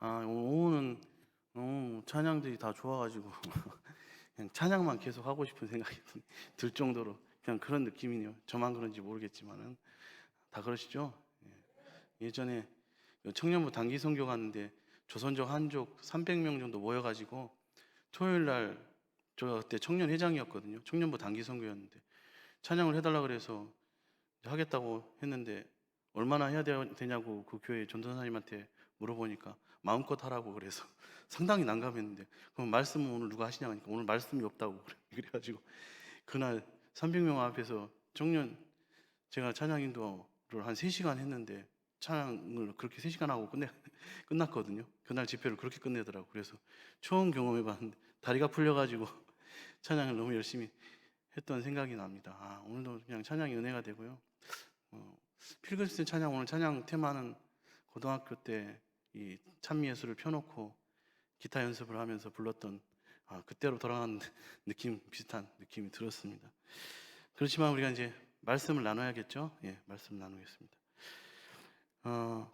오후는 너무 찬양들이 다 좋아가지고 그냥 찬양만 계속 하고 싶은 생각이 들 정도로 그냥 그런 느낌이네요. 저만 그런지 모르겠지만은 다 그러시죠? 예전에 청년부 단기 선교 갔는데 조선족 한족 300명 정도 모여가지고 토요일 날 저 그때 청년 회장이었거든요. 청년부 단기 선교였는데 찬양을 해달라 그래서 하겠다고 했는데 얼마나 해야 되냐고 그 교회 전도사님한테 물어보니까 마음껏 하라고 그래서 상당히 난감했는데, 그럼 말씀은 오늘 누가 하시냐고 하니까 오늘 말씀이 없다고 그래가지고 그날 300명 앞에서 청년 제가 찬양 인도를 한 3시간 했는데 찬양을 그렇게 3시간 하고 끝났거든요. 그날 집회를 그렇게 끝내더라고. 그래서 처음 경험해봤는데 다리가 풀려가지고 찬양을 너무 열심히 했던 생각이 납니다. 오늘도 그냥 찬양이 은혜가 되고요. 필그리스 찬양, 오늘 찬양 테마는 고등학교 때 이 찬미예술을 펴놓고 기타 연습을 하면서 불렀던 그때로 돌아간 느낌, 비슷한 느낌이 들었습니다. 그렇지만 우리가 이제 말씀을 나눠야겠죠. 말씀 나누겠습니다.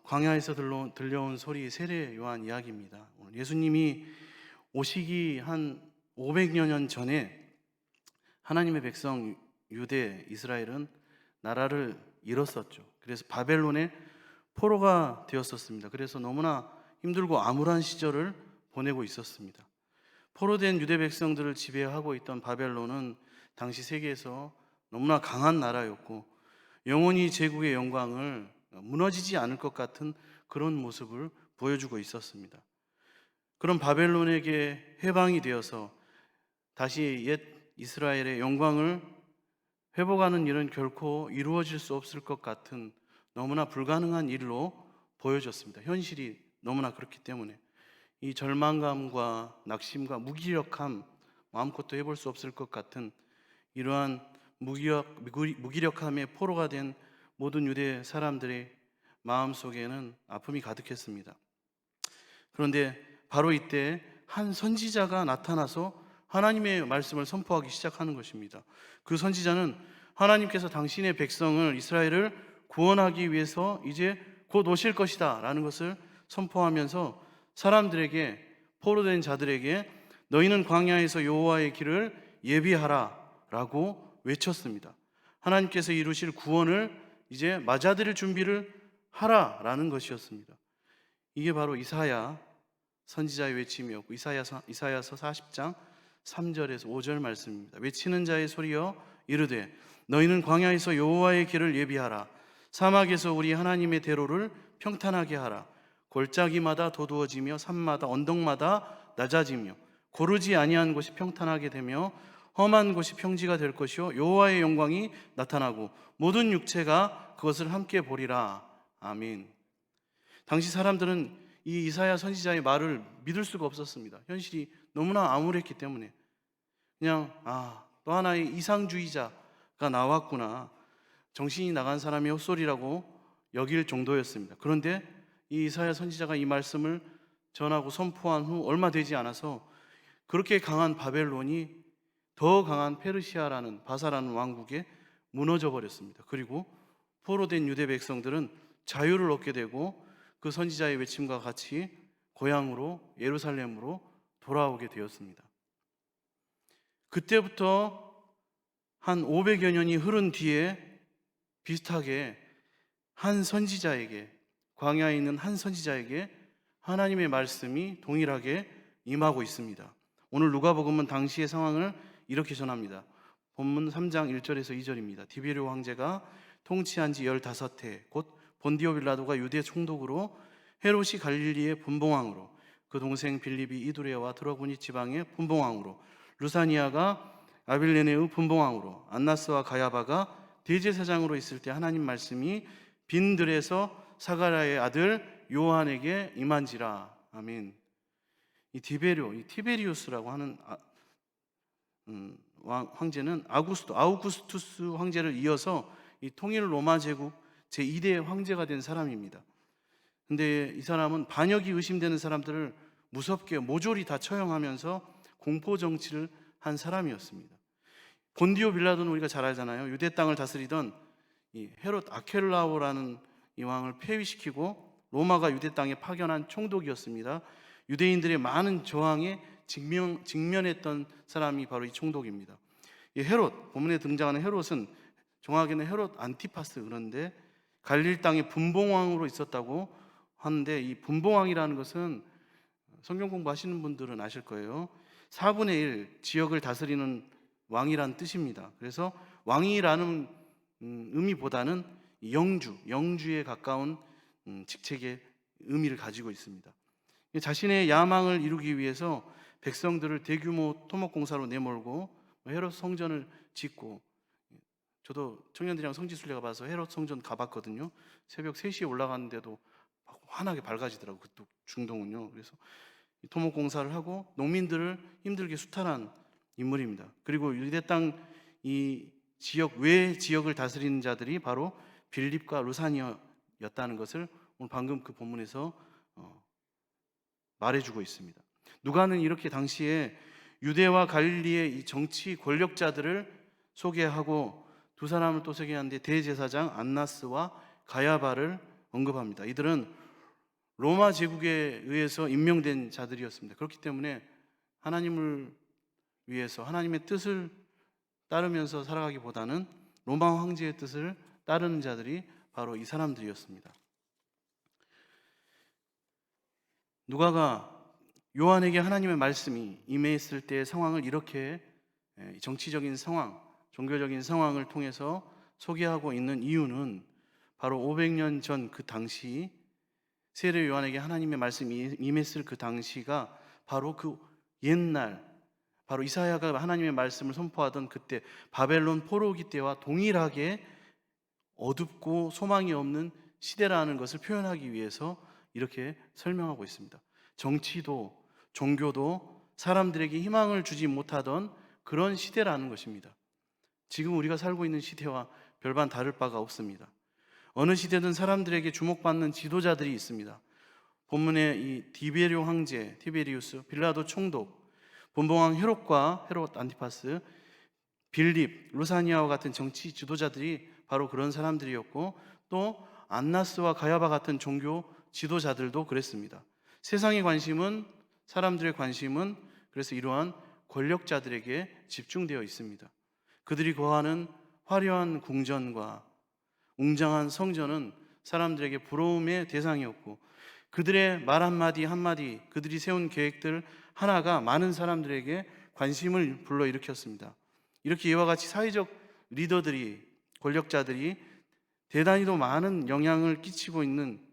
광야에서 들려온 소리, 세례 요한 이야기입니다. 오늘 예수님이 오시기 한 500여 년 전에 하나님의 백성 유대, 이스라엘은 나라를 잃었었죠. 그래서 바벨론의 포로가 되었었습니다. 그래서 너무나 힘들고 암울한 시절을 보내고 있었습니다. 포로된 유대 백성들을 지배하고 있던 바벨론은 당시 세계에서 너무나 강한 나라였고 영원히 제국의 영광을 무너지지 않을 것 같은 그런 모습을 보여주고 있었습니다. 그런 바벨론에게 해방이 되어서 다시 옛 이스라엘의 영광을 회복하는 일은 결코 이루어질 수 없을 것 같은 너무나 불가능한 일로 보여졌습니다. 현실이 너무나 그렇기 때문에 이 절망감과 낙심과 무기력함, 마음껏도 해볼 수 없을 것 같은 이러한 무기력함의 포로가 된 모든 유대 사람들의 마음속에는 아픔이 가득했습니다. 그런데 바로 이때 한 선지자가 나타나서 하나님의 말씀을 선포하기 시작하는 것입니다. 그 선지자는 하나님께서 당신의 백성을, 이스라엘을 구원하기 위해서 이제 곧 오실 것이다 라는 것을 선포하면서 사람들에게, 포로된 자들에게 너희는 광야에서 여호와의 길을 예비하라 라고 외쳤습니다. 하나님께서 이루실 구원을 이제 맞아들일 준비를 하라 라는 것이었습니다. 이게 바로 이사야 선지자의 외침이었고 이사야서 40장 3절에서 5절 말씀입니다. 외치는 자의 소리여 이르되 너희는 광야에서 여호와의 길을 예비하라. 사막에서 우리 하나님의 대로를 평탄하게 하라. 골짜기마다 도두어지며 산마다 언덕마다 낮아지며 고르지 아니한 곳이 평탄하게 되며 험한 곳이 평지가 될 것이요 여호와의 영광이 나타나고 모든 육체가 그것을 함께 보리라. 아멘. 당시 사람들은 이 이사야 선지자의 말을 믿을 수가 없었습니다. 현실이 너무나 암울했기 때문에 그냥 또 하나의 이상주의자가 나왔구나, 정신이 나간 사람의 헛소리라고 여길 정도였습니다. 그런데 이 이사야 선지자가 이 말씀을 전하고 선포한 후 얼마 되지 않아서 그렇게 강한 바벨론이 더 강한 페르시아라는 바사라는 왕국에 무너져 버렸습니다. 그리고 포로된 유대 백성들은 자유를 얻게 되고 그 선지자의 외침과 같이 고향으로 예루살렘으로 돌아오게 되었습니다. 그때부터 한 500여 년이 흐른 뒤에 비슷하게 한 선지자에게, 광야에 있는 한 선지자에게 하나님의 말씀이 동일하게 임하고 있습니다. 오늘 누가복음은 당시의 상황을 이렇게 전합니다. 본문 3장 1절에서 2절입니다. 디베르 황제가 통치한 지 15해 곧 본디오 빌라도가 유대 총독으로, 헤롯이 갈릴리의 분봉왕으로, 그 동생 빌립이 이두레와 드러고니 지방의 분봉왕으로, 루사니아가 아빌레네의 분봉왕으로, 안나스와 가야바가 대제사장으로 있을 때 하나님 말씀이 빈들에서 사가랴의 아들 요한에게 임한지라. 아멘. 이 티베리우스라고 하는 황제는 아우구스투스 황제를 이어서 이 통일 로마 제국 제2대 황제가 된 사람입니다. 근데 이 사람은 반역이 의심되는 사람들을 무섭게 모조리 다 처형하면서 공포 정치를 한 사람이었습니다. 본디오 빌라도는 우리가 잘 알잖아요. 유대 땅을 다스리던 이 헤롯 아켈라오라는 이 왕을 폐위시키고 로마가 유대 땅에 파견한 총독이었습니다. 유대인들의 많은 저항에 직면했던 사람이 바로 이 총독입니다. 이 헤롯, 본문에 등장하는 헤롯은 정확하게는 헤롯 안티파스, 그런데 갈릴 땅의 분봉왕으로 있었다고 하는데, 이 분봉왕이라는 것은 성경 공부하시는 분들은 아실 거예요. 4분의 1 지역을 다스리는 왕이란 뜻입니다. 그래서 왕이라는 의미보다는 영주에 가까운 직책의 의미를 가지고 있습니다. 자신의 야망을 이루기 위해서 백성들을 대규모 토목공사로 내몰고 헤롯 성전을 짓고, 저도 청년들이랑 성지순례가 봐서 헤롯 성전 가봤거든요. 새벽 3시에 올라갔는데도 환하게 밝아지더라고요. 그쪽 중동은요. 그래서 토목공사를 하고 농민들을 힘들게 수탈한 인물입니다. 그리고 유대 땅 이 지역 외 지역을 다스리는 자들이 바로 빌립과 루사니아였다는 것을 오늘 방금 그 본문에서 말해주고 있습니다. 누가는 이렇게 당시에 유대와 갈릴리의 이 정치 권력자들을 소개하고 두 사람을 또 소개하는데 대제사장 안나스와 가야바를 언급합니다. 이들은 로마 제국에 의해서 임명된 자들이었습니다. 그렇기 때문에 하나님을 위해서 하나님의 뜻을 따르면서 살아가기보다는 로마 황제의 뜻을 따르는 자들이 바로 이 사람들이었습니다. 누가가 요한에게 하나님의 말씀이 임했을 때의 상황을 이렇게 정치적인 상황, 종교적인 상황을 통해서 소개하고 있는 이유는 바로 500년 전 그 당시 세례 요한에게 하나님의 말씀이 임했을 그 당시가 바로 그 옛날, 바로 이사야가 하나님의 말씀을 선포하던 그때 바벨론 포로기 때와 동일하게 어둡고 소망이 없는 시대라는 것을 표현하기 위해서 이렇게 설명하고 있습니다. 정치도 종교도 사람들에게 희망을 주지 못하던 그런 시대라는 것입니다. 지금 우리가 살고 있는 시대와 별반 다를 바가 없습니다. 어느 시대든 사람들에게 주목받는 지도자들이 있습니다. 본문에 이 디베rio 황제, 티베리우스, 빌라도 총독, 분봉왕 헤롯 안티파스, 빌립, 루사니아와 같은 정치 지도자들이 바로 그런 사람들이었고, 또 안나스와 가야바 같은 종교 지도자들도 그랬습니다. 세상의 관심은, 사람들의 관심은 그래서 이러한 권력자들에게 집중되어 있습니다. 그들이 거하는 화려한 궁전과 웅장한 성전은 사람들에게 부러움의 대상이었고, 그들의 말 한마디 한마디, 그들이 세운 계획들 하나가 많은 사람들에게 관심을 불러일으켰습니다. 이렇게 이와 같이 사회적 리더들이, 권력자들이 대단히도 많은 영향을 끼치고 있는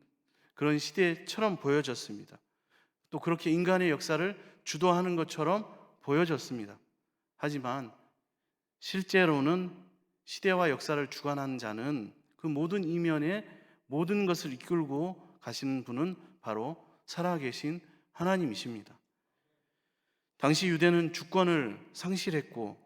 그런 시대처럼 보여졌습니다. 또 그렇게 인간의 역사를 주도하는 것처럼 보여졌습니다. 하지만 실제로는 시대와 역사를 주관하는 자는 그 모든 이면에 모든 것을 이끌고 가시는 분은 바로 살아계신 하나님이십니다. 당시 유대는 주권을 상실했고,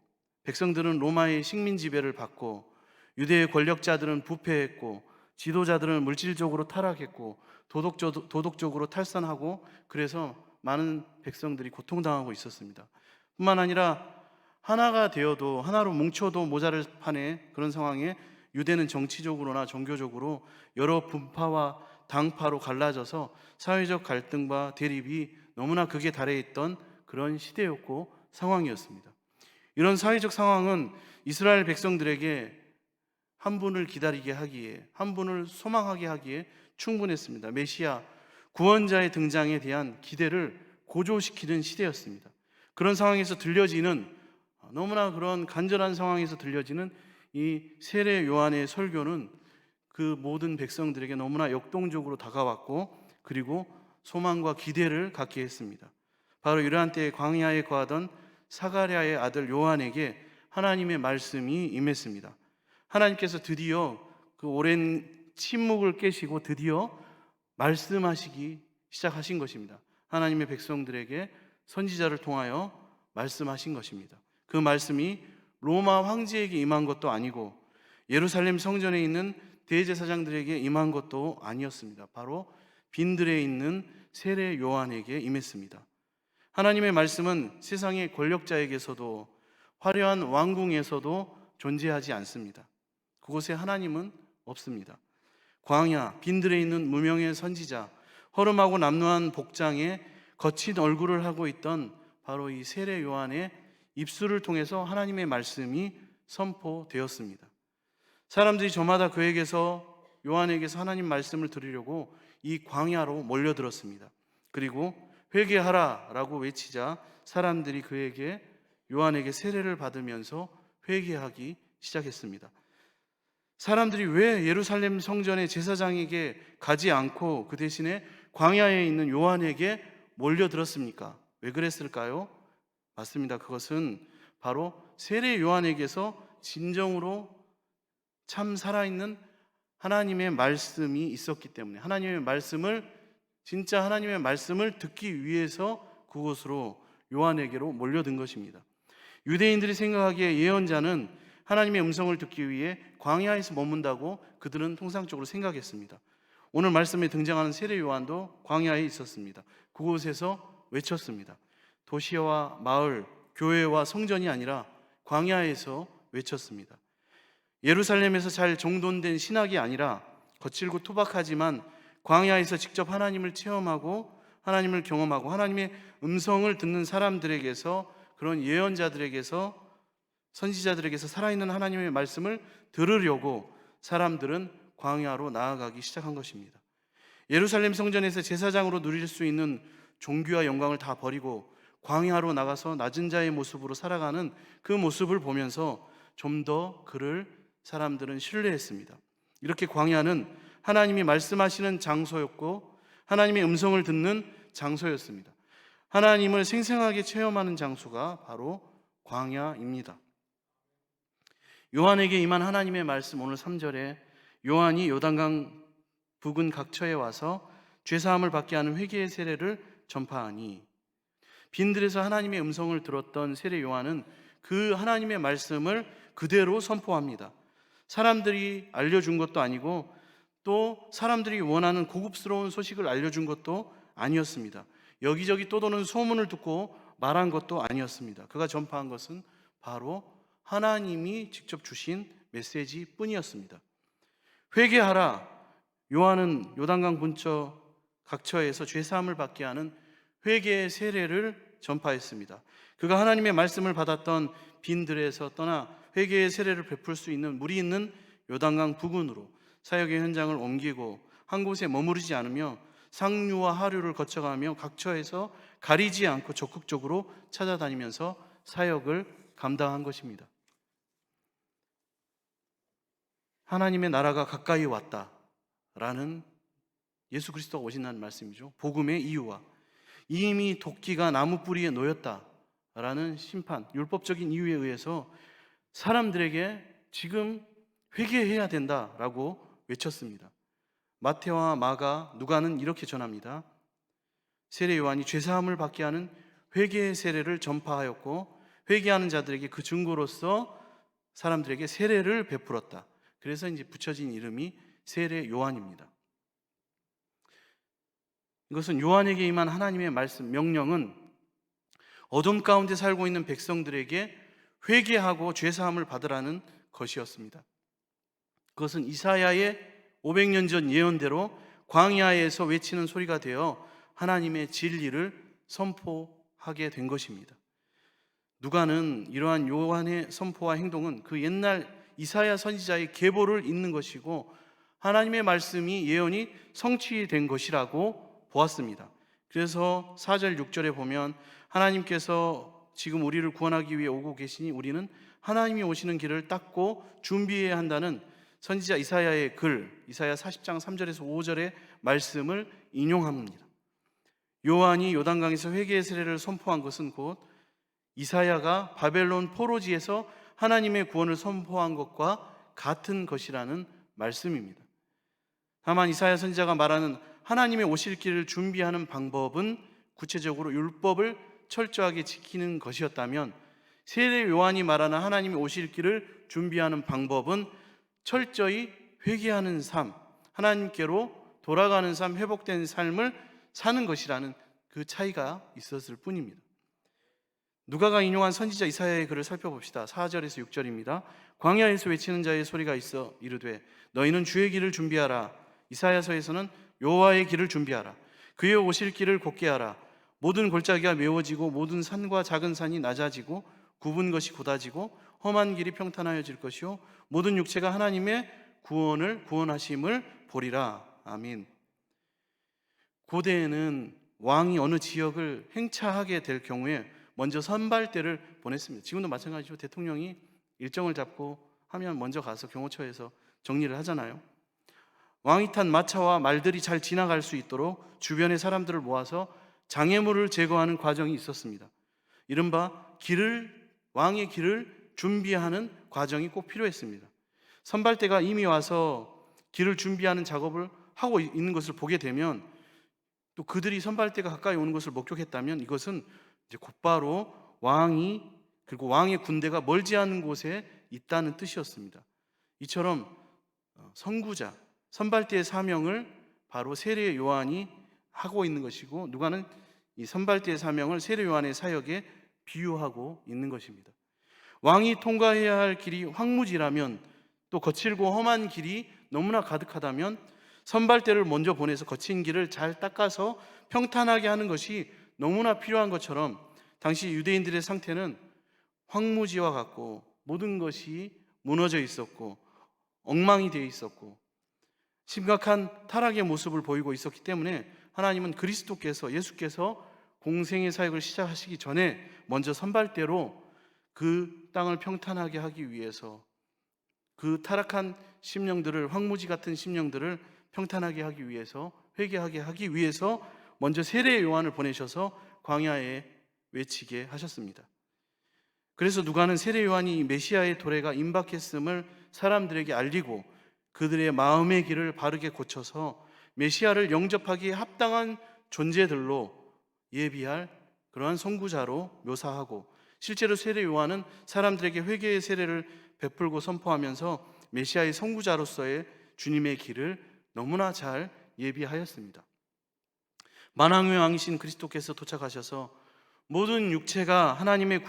백성들은 로마의 식민 지배를 받고, 유대의 권력자들은 부패했고, 지도자들은 물질적으로 타락했고, 도덕적으로 탈선하고, 그래서 많은 백성들이 고통당하고 있었습니다. 뿐만 아니라 하나가 되어도, 하나로 뭉쳐도 모자랄 판에 그런 상황에 유대는 정치적으로나 종교적으로 여러 분파와 당파로 갈라져서 사회적 갈등과 대립이 너무나 극에 달해 있던 그런 시대였고 상황이었습니다. 이런 사회적 상황은 이스라엘 백성들에게 한 분을 기다리게 하기에, 한 분을 소망하게 하기에 충분했습니다. 메시아, 구원자의 등장에 대한 기대를 고조시키는 시대였습니다. 그런 상황에서 들려지는, 너무나 그런 간절한 상황에서 들려지는 이 세례 요한의 설교는 그 모든 백성들에게 너무나 역동적으로 다가왔고, 그리고 소망과 기대를 갖게 했습니다. 바로 이러한 때에 광야에 거하던 사가랴의 아들 요한에게 하나님의 말씀이 임했습니다. 하나님께서 드디어 그 오랜 침묵을 깨시고 드디어 말씀하시기 시작하신 것입니다. 하나님의 백성들에게 선지자를 통하여 말씀하신 것입니다. 그 말씀이 로마 황제에게 임한 것도 아니고 예루살렘 성전에 있는 대제사장들에게 임한 것도 아니었습니다. 바로 빈들에 있는 세례 요한에게 임했습니다. 하나님의 말씀은 세상의 권력자에게서도 화려한 왕궁에서도 존재하지 않습니다. 그곳에 하나님은 없습니다. 광야, 빈들에 있는 무명의 선지자, 허름하고 남루한 복장에 거친 얼굴을 하고 있던 바로 이 세례 요한의 입술을 통해서 하나님의 말씀이 선포되었습니다. 사람들이 저마다 그에게서, 요한에게서 하나님 말씀을 들으려고 이 광야로 몰려들었습니다. 그리고 회개하라 라고 외치자 사람들이 그에게, 요한에게 세례를 받으면서 회개하기 시작했습니다. 사람들이 왜 예루살렘 성전의 제사장에게 가지 않고 그 대신에 광야에 있는 요한에게 몰려들었습니까? 왜 그랬을까요? 맞습니다. 그것은 바로 세례 요한에게서 진정으로 참 살아있는 하나님의 말씀이 있었기 때문에, 진짜 하나님의 말씀을 듣기 위해서 그곳으로, 요한에게로 몰려든 것입니다. 유대인들이 생각하기에 예언자는 하나님의 음성을 듣기 위해 광야에서 머문다고 그들은 통상적으로 생각했습니다. 오늘 말씀에 등장하는 세례 요한도 광야에 있었습니다. 그곳에서 외쳤습니다. 도시와 마을, 교회와 성전이 아니라 광야에서 외쳤습니다. 예루살렘에서 잘 정돈된 신학이 아니라 거칠고 투박하지만 광야에서 직접 하나님을 체험하고 하나님을 경험하고 하나님의 음성을 듣는 사람들에게서, 그런 예언자들에게서, 선지자들에게서 살아있는 하나님의 말씀을 들으려고 사람들은 광야로 나아가기 시작한 것입니다. 예루살렘 성전에서 제사장으로 누릴 수 있는 종교와 영광을 다 버리고 광야로 나가서 낮은 자의 모습으로 살아가는 그 모습을 보면서 좀 더 그를 사람들은 신뢰했습니다. 이렇게 광야는 하나님이 말씀하시는 장소였고 하나님의 음성을 듣는 장소였습니다. 하나님을 생생하게 체험하는 장소가 바로 광야입니다. 요한에게 임한 하나님의 말씀, 오늘 3절에 요한이 요단강 부근 각처에 와서 죄사함을 받게 하는 회개의 세례를 전파하니, 빈들에서 하나님의 음성을 들었던 세례 요한은 그 하나님의 말씀을 그대로 선포합니다. 사람들이 알려준 것도 아니고 또 사람들이 원하는 고급스러운 소식을 알려준 것도 아니었습니다. 여기저기 떠도는 소문을 듣고 말한 것도 아니었습니다. 그가 전파한 것은 바로 하나님이 직접 주신 메시지 뿐이었습니다. 회개하라. 요한은 요단강 근처 각처에서 죄사함을 받게 하는 회개의 세례를 전파했습니다. 그가 하나님의 말씀을 받았던 빈들에서 떠나 회개의 세례를 베풀 수 있는 물이 있는 요단강 부근으로 사역의 현장을 옮기고 한 곳에 머무르지 않으며 상류와 하류를 거쳐가며 각처에서 가리지 않고 적극적으로 찾아다니면서 사역을 감당한 것입니다. 하나님의 나라가 가까이 왔다라는 예수 그리스도가 오신다는 말씀이죠. 복음의 이유와 이미 도끼가 나무 뿌리에 놓였다라는 심판, 율법적인 이유에 의해서 사람들에게 지금 회개해야 된다라고 외쳤습니다. 마태와 마가, 누가는 이렇게 전합니다. 세례 요한이 죄사함을 받게 하는 회개의 세례를 전파하였고 회개하는 자들에게 그 증거로서 사람들에게 세례를 베풀었다. 그래서 이제 붙여진 이름이 세례 요한입니다. 이것은 요한에게 임한 하나님의 말씀, 명령은 어둠 가운데 살고 있는 백성들에게 회개하고 죄사함을 받으라는 것이었습니다. 그것은 이사야의 500년 전 예언대로 광야에서 외치는 소리가 되어 하나님의 진리를 선포하게 된 것입니다. 누가는 이러한 요한의 선포와 행동은 그 옛날 이사야 선지자의 계보를 잇는 것이고 하나님의 말씀이, 예언이 성취된 것이라고 보았습니다. 그래서 4절 6절에 보면 하나님께서 지금 우리를 구원하기 위해 오고 계시니 우리는 하나님이 오시는 길을 닦고 준비해야 한다는 선지자 이사야의 글, 이사야 40장 3절에서 5절의 말씀을 인용합니다. 요한이 요단강에서 회개의 세례를 선포한 것은 곧 이사야가 바벨론 포로지에서 하나님의 구원을 선포한 것과 같은 것이라는 말씀입니다. 다만 이사야 선지자가 말하는 하나님의 오실 길을 준비하는 방법은 구체적으로 율법을 철저하게 지키는 것이었다면, 세례 요한이 말하는 하나님의 오실 길을 준비하는 방법은 철저히 회개하는 삶, 하나님께로 돌아가는 삶, 회복된 삶을 사는 것이라는 그 차이가 있었을 뿐입니다. 누가가 인용한 선지자 이사야의 글을 살펴봅시다. 4절에서 6절입니다. 광야에서 외치는 자의 소리가 있어 이르되 너희는 주의 길을 준비하라. 이사야서에서는 여호와의 길을 준비하라. 그의 오실 길을 곧게 하라. 모든 골짜기가 메워지고 모든 산과 작은 산이 낮아지고 굽은 것이 곧아지고 험한 길이 평탄하여질 것이요 모든 육체가 하나님의 구원하심을 보리라. 아멘. 고대에는 왕이 어느 지역을 행차하게 될 경우에 먼저 선발대를 보냈습니다. 지금도 마찬가지로 대통령이 일정을 잡고 하면 먼저 가서 경호처에서 정리를 하잖아요. 왕이 탄 마차와 말들이 잘 지나갈 수 있도록 주변의 사람들을 모아서 장애물을 제거하는 과정이 있었습니다. 이른바 왕의 길을 준비하는 과정이 꼭 필요했습니다. 선발대가 이미 와서 길을 준비하는 작업을 하고 있는 것을 보게 되면, 또 그들이 선발대가 가까이 오는 것을 목격했다면 이것은 이제 곧바로 그리고 왕의 군대가 멀지 않은 곳에 있다는 뜻이었습니다. 이처럼 선발대의 사명을 바로 세례 요한이 하고 있는 것이고, 누가는 이 선발대의 사명을 세례 요한의 사역에 비유하고 있는 것입니다. 왕이 통과해야 할 길이 황무지라면, 또 거칠고 험한 길이 너무나 가득하다면 선발대를 먼저 보내서 거친 길을 잘 닦아서 평탄하게 하는 것이 너무나 필요한 것처럼, 당시 유대인들의 상태는 황무지와 같고 모든 것이 무너져 있었고 엉망이 되어 있었고 심각한 타락의 모습을 보이고 있었기 때문에, 하나님은 예수께서 공생의 사역을 시작하시기 전에 먼저 선발대로 그 땅을 평탄하게 하기 위해서, 그 타락한 심령들을, 황무지 같은 심령들을 평탄하게 하기 위해서, 회개하게 하기 위해서 먼저 세례 요한을 보내셔서 광야에 외치게 하셨습니다. 그래서 누가는 세례 요한이 메시아의 도래가 임박했음을 사람들에게 알리고 그들의 마음의 길을 바르게 고쳐서 메시아를 영접하기에 합당한 존재들로 예비할 그러한 선구자로 묘사하고, 실제로 세례 요한은 사람들에게 회개의 세례를 베풀고 선포하면서 메시아의 선구자로서의 주님의 길을 너무나 잘 예비하였습니다. 만왕의 왕이신 그리스도께서 도착하셔서 모든 육체가 하나님의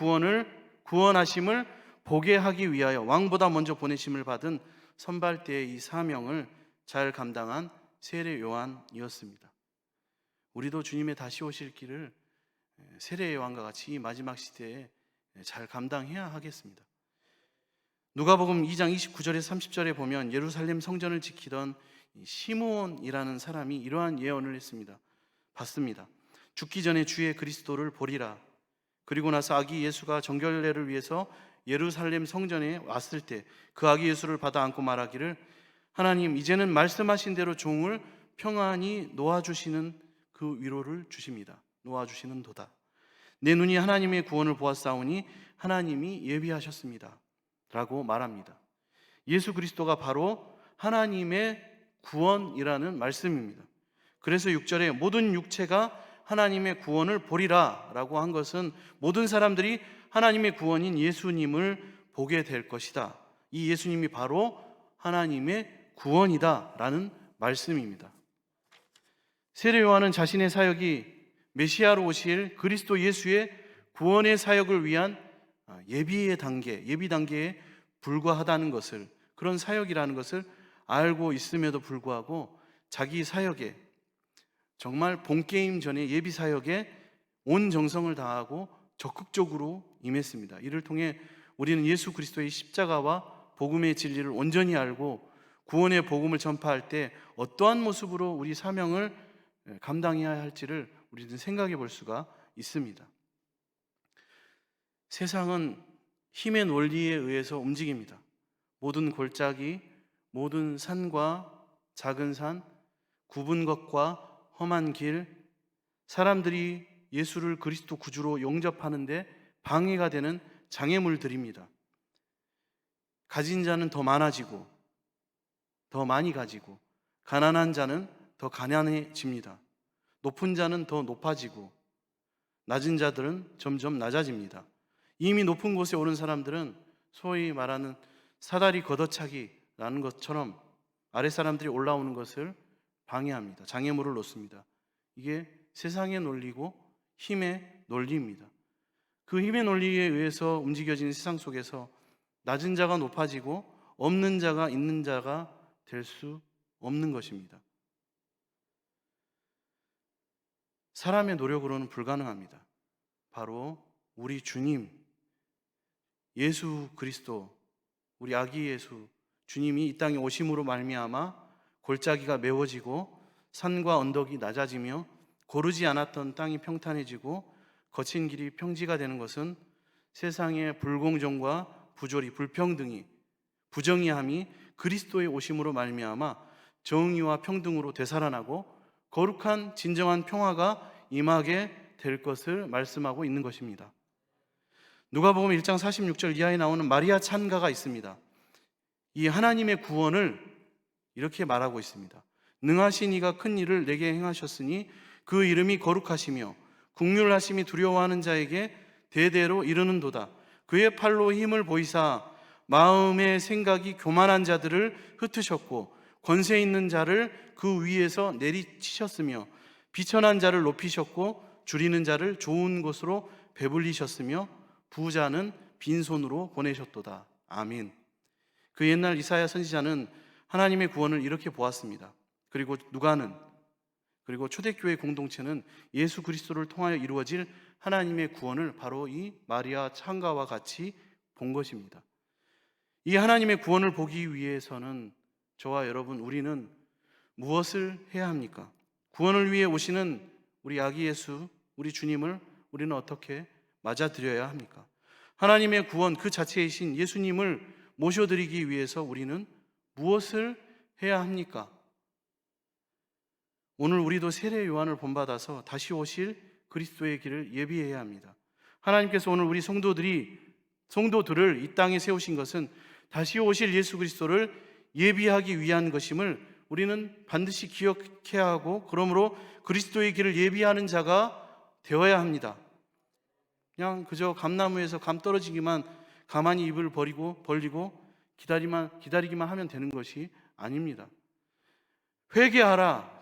구원하심을 보게 하기 위하여 왕보다 먼저 보내심을 받은 선발대의 이 사명을 잘 감당한 세례 요한이었습니다. 우리도 주님의 다시 오실 길을 세례 요한과 같이 이 마지막 시대에 잘 감당해야 하겠습니다. 누가복음 2장 29절에서 30절에 보면 예루살렘 성전을 지키던 시므온이라는 사람이 이러한 예언을 받습니다. 죽기 전에 주의 그리스도를 보리라. 그리고 나서 아기 예수가 정결례를 위해서 예루살렘 성전에 왔을 때 그 아기 예수를 받아 안고 말하기를, 하나님 이제는 말씀하신 대로 종을 평안히 놓아주시는 그 위로를 주십니다. 놓아주시는 도다. 내 눈이 하나님의 구원을 보았사오니 하나님이 예비하셨습니다 라고 말합니다. 예수 그리스도가 바로 하나님의 구원이라는 말씀입니다. 그래서 6절에 모든 육체가 하나님의 구원을 보리라 라고 한 것은 모든 사람들이 하나님의 구원인 예수님을 보게 될 것이다, 이 예수님이 바로 하나님의 구원이다 라는 말씀입니다. 세례 요한은 자신의 사역이 메시아로 오실 그리스도 예수의 구원의 사역을 위한 예비 단계에 불과하다는 것을, 그런 사역이라는 것을 알고 있음에도 불구하고 자기 사역에, 정말 본게임 전에 예비 사역에 온 정성을 다하고 적극적으로 임했습니다. 이를 통해 우리는 예수 그리스도의 십자가와 복음의 진리를 온전히 알고 구원의 복음을 전파할 때 어떠한 모습으로 우리 사명을 감당해야 할지를 우리는 생각해 볼 수가 있습니다. 세상은 힘의 논리에 의해서 움직입니다. 모든 골짜기, 모든 산과 작은 산, 굽은 것과 험한 길, 사람들이 예수를 그리스도 구주로 영접하는데 방해가 되는 장애물들입니다. 가진 자는 더 많아지고 더 많이 가지고, 가난한 자는 더 가난해집니다. 높은 자는 더 높아지고 낮은 자들은 점점 낮아집니다. 이미 높은 곳에 오른 사람들은 소위 말하는 사다리 걷어차기라는 것처럼 아래 사람들이 올라오는 것을 방해합니다. 장애물을 놓습니다. 이게 세상의 논리고 힘의 논리입니다. 그 힘의 논리에 의해서 움직여지는 세상 속에서 낮은 자가 높아지고 없는 자가 있는 자가 될 수 없는 것입니다. 사람의 노력으로는 불가능합니다. 바로 우리 주님 예수 그리스도, 우리 아기 예수 주님이 이 땅에 오심으로 말미암아 골짜기가 메워지고 산과 언덕이 낮아지며 고르지 않았던 땅이 평탄해지고 거친 길이 평지가 되는 것은 세상의 불공정과 부조리, 불평등이, 부정의함이 그리스도의 오심으로 말미암아 정의와 평등으로 되살아나고 거룩한 진정한 평화가 임하게 될 것을 말씀하고 있는 것입니다. 누가복음 1장 46절 이하에 나오는 마리아 찬가가 있습니다. 이 하나님의 구원을 이렇게 말하고 있습니다. 능하신 이가 큰 일을 내게 행하셨으니 그 이름이 거룩하시며 국률하심이 두려워하는 자에게 대대로 이르는도다. 그의 팔로 힘을 보이사 마음의 생각이 교만한 자들을 흩으셨고 권세 있는 자를 그 위에서 내리치셨으며 비천한 자를 높이셨고 줄이는 자를 좋은 곳으로 배불리셨으며 부자는 빈손으로 보내셨도다. 아멘. 그 옛날 이사야 선지자는 하나님의 구원을 이렇게 보았습니다. 그리고 누가는, 그리고 초대교회 공동체는 예수 그리스도를 통하여 이루어질 하나님의 구원을 바로 이 마리아 찬가와 같이 본 것입니다. 이 하나님의 구원을 보기 위해서는 저와 여러분, 우리는 무엇을 해야 합니까? 구원을 위해 오시는 우리 아기 예수, 우리 주님을 우리는 어떻게 맞아들여야 합니까? 하나님의 구원 그 자체이신 예수님을 모셔드리기 위해서 우리는 무엇을 해야 합니까? 오늘 우리도 세례 요한을 본받아서 다시 오실 그리스도의 길을 예비해야 합니다. 하나님께서 오늘 우리 성도들을 이 땅에 세우신 것은 다시 오실 예수 그리스도를 예비하기 위한 것임을 우리는 반드시 기억해야 하고, 그러므로 그리스도의 길을 예비하는 자가 되어야 합니다. 그냥 그저 감나무에서 감 떨어지기만 가만히 입을 벌리고 기다리기만 하면 되는 것이 아닙니다. 회개하라.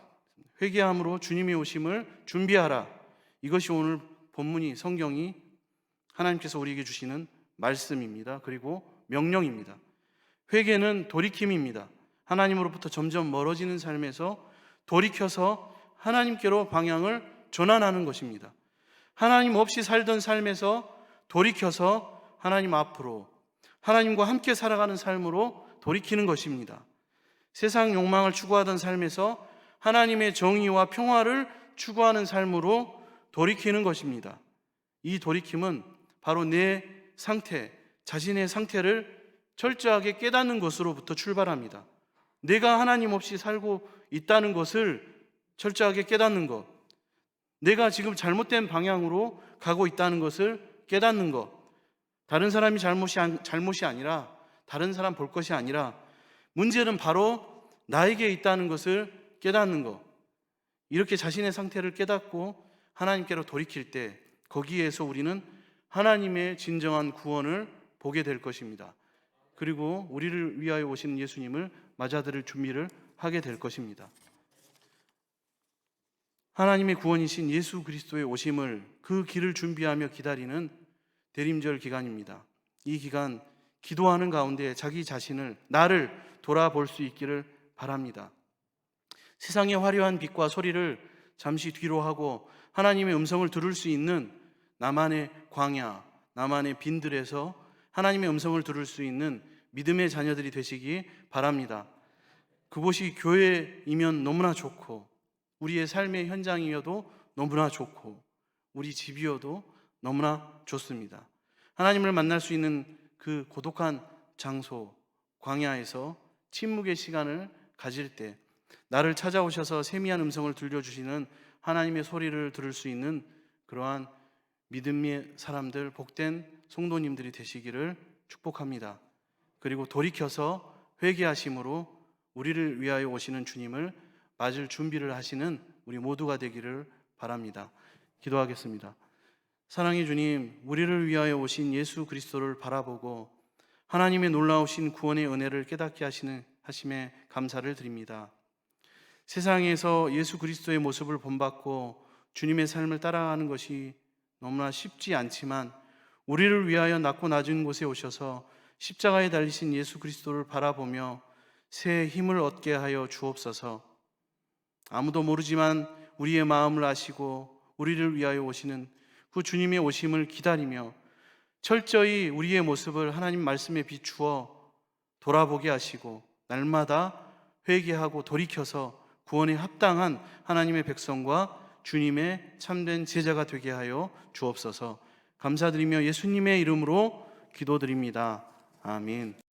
회개함으로 주님의 오심을 준비하라. 이것이 오늘 본문이, 성경이 하나님께서 우리에게 주시는 말씀입니다. 그리고 명령입니다. 회개는 돌이킴입니다. 하나님으로부터 점점 멀어지는 삶에서 돌이켜서 하나님께로 방향을 전환하는 것입니다. 하나님 없이 살던 삶에서 돌이켜서 하나님 앞으로, 하나님과 함께 살아가는 삶으로 돌이키는 것입니다. 세상 욕망을 추구하던 삶에서 하나님의 정의와 평화를 추구하는 삶으로 돌이키는 것입니다. 이 돌이킴은 바로 내 상태, 자신의 상태를 철저하게 깨닫는 것으로부터 출발합니다. 내가 하나님 없이 살고 있다는 것을 철저하게 깨닫는 것, 내가 지금 잘못된 방향으로 가고 있다는 것을 깨닫는 것, 다른 사람이 잘못이 아니라, 다른 사람 볼 것이 아니라 문제는 바로 나에게 있다는 것을 깨닫는 것, 이렇게 자신의 상태를 깨닫고 하나님께로 돌이킬 때 거기에서 우리는 하나님의 진정한 구원을 보게 될 것입니다. 그리고 우리를 위하여 오시는 예수님을 맞아들일 준비를 하게 될 것입니다. 하나님의 구원이신 예수 그리스도의 오심을, 그 길을 준비하며 기다리는 대림절 기간입니다. 이 기간 기도하는 가운데 자기 자신을, 나를 돌아볼 수 있기를 바랍니다. 세상의 화려한 빛과 소리를 잠시 뒤로 하고 하나님의 음성을 들을 수 있는 나만의 광야, 나만의 빈들에서 하나님의 음성을 들을 수 있는 믿음의 자녀들이 되시기 바랍니다. 그곳이 교회이면 너무나 좋고, 우리의 삶의 현장이어도 너무나 좋고, 우리 집이어도 너무나 좋습니다. 하나님을 만날 수 있는 그 고독한 장소, 광야에서 침묵의 시간을 가질 때 나를 찾아오셔서 세미한 음성을 들려주시는 하나님의 소리를 들을 수 있는 그러한 믿음의 사람들, 복된 성도님들이 되시기를 축복합니다. 그리고 돌이켜서 회개하심으로 우리를 위하여 오시는 주님을 맞을 준비를 하시는 우리 모두가 되기를 바랍니다. 기도하겠습니다. 사랑의 주님, 우리를 위하여 오신 예수 그리스도를 바라보고 하나님의 놀라우신 구원의 은혜를 깨닫게 하심에 감사를 드립니다. 세상에서 예수 그리스도의 모습을 본받고 주님의 삶을 따라가는 것이 너무나 쉽지 않지만, 우리를 위하여 낮고 낮은 곳에 오셔서 십자가에 달리신 예수 그리스도를 바라보며 새 힘을 얻게 하여 주옵소서. 아무도 모르지만 우리의 마음을 아시고 우리를 위하여 오시는 그 주님의 오심을 기다리며 철저히 우리의 모습을 하나님 말씀에 비추어 돌아보게 하시고 날마다 회개하고 돌이켜서 구원에 합당한 하나님의 백성과 주님의 참된 제자가 되게 하여 주옵소서. 감사드리며 예수님의 이름으로 기도드립니다. 아멘.